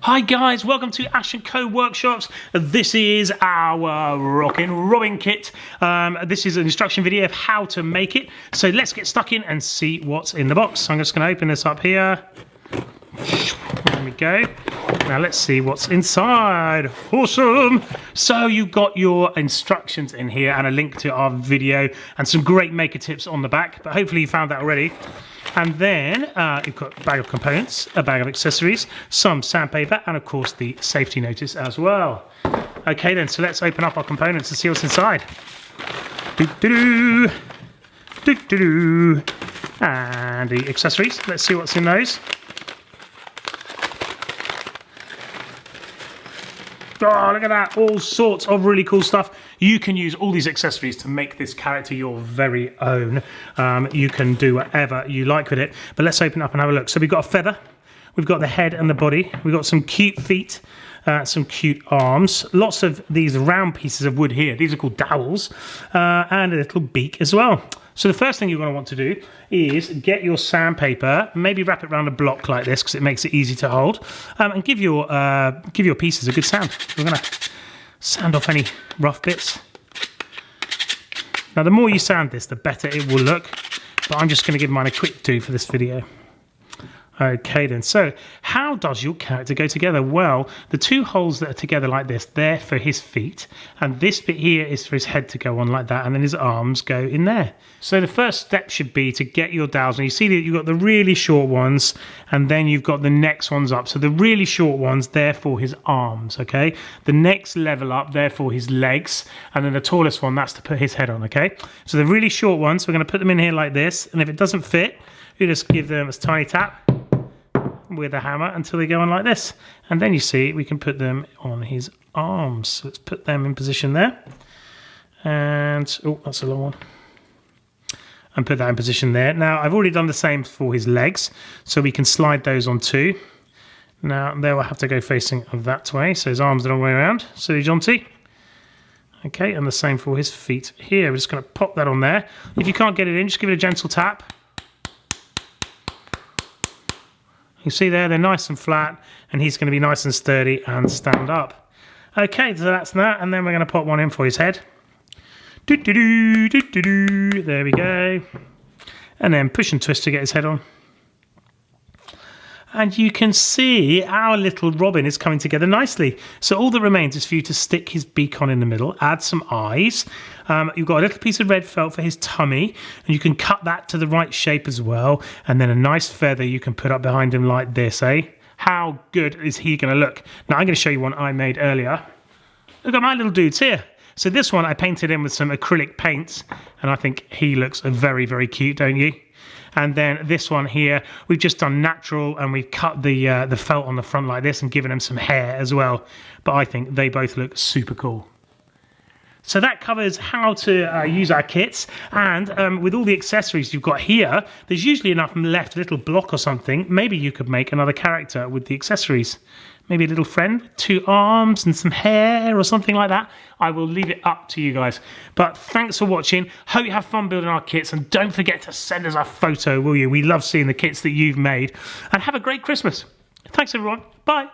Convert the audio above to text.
Hi guys, welcome to Ash & Co Workshops. This is our Rockin Robin kit. This is an instruction video of how to make it. So let's get stuck in and see what's in the box. I'm just going to open this up here. There we go. Now let's see what's inside. Awesome! So you've got your instructions in here and a link to our video and some great maker tips on the back, but hopefully you found that already. And then you've got a bag of components, a bag of accessories, some sandpaper, and of course the safety notice as well. Okay then, so let's open up our components and see what's inside. Doo-doo-doo. Doo-doo-doo. And the accessories, let's see what's in those. Oh, look at that, all sorts of really cool stuff. You can use all these accessories to make this character your very own. You can do whatever you like with it. But let's open up and have a look. So we've got a feather, we've got the head and the body, we've got some cute feet, some cute arms, lots of these round pieces of wood here. These are called dowels, and a little beak as well. So the first thing you're going to want to do is get your sandpaper, maybe wrap it around a block like this because it makes it easy to hold, and give your pieces a good sand. We're going to sand off any rough bits. Now the more you sand this, the better it will look, but I'm just going to give mine a quick do for this video. Okay then, so how does your character go together? Well, the two holes that are together like this, they're for his feet, and this bit here is for his head to go on like that, and then his arms go in there. So the first step should be to get your dowels, and you see that you've got the really short ones, and then you've got the next ones up. So the really short ones, they're for his arms, okay? The next level up, they're for his legs, and then the tallest one, that's to put his head on, okay? So the really short ones, we're gonna put them in here like this, and if it doesn't fit, you just give them a tiny tap with a hammer until they go on like this, and then you see we can put them on his arms. So let's put them in position there, and oh, that's a long one, and put that in position there. Now I've already done the same for his legs, so we can slide those on too. Now they will have to go facing that way, so his arms the wrong way around, silly Jonty. Okay, and the same for his feet here. We're just going to pop that on there. If you can't get it in, just give it a gentle tap. You see there, they're nice and flat, and he's going to be nice and sturdy and stand up. Okay, so that's that, and then we're going to pop one in for his head. Doo-doo-doo, doo-doo-doo. There we go. And then push and twist to get his head on. And you can see our little Robin is coming together nicely. So all that remains is for you to stick his beak on in the middle, add some eyes. You've got a little piece of red felt for his tummy, and you can cut that to the right shape as well. And then a nice feather you can put up behind him like this, eh? How good is he going to look? Now I'm going to show you one I made earlier. Look at my little dudes here. So this one I painted in with some acrylic paints, and I think he looks very, very cute, don't you? And then this one here, we've just done natural, and we've cut the felt on the front like this and given them some hair as well. But I think they both look super cool. So that covers how to use our kits, and with all the accessories you've got here, there's usually enough left, a little block or something. Maybe you could make another character with the accessories. Maybe a little friend with 2 arms and some hair or something like that. I will leave it up to you guys. But thanks for watching. Hope you have fun building our kits, and don't forget to send us a photo, will you? We love seeing the kits that you've made. And have a great Christmas. Thanks everyone. Bye.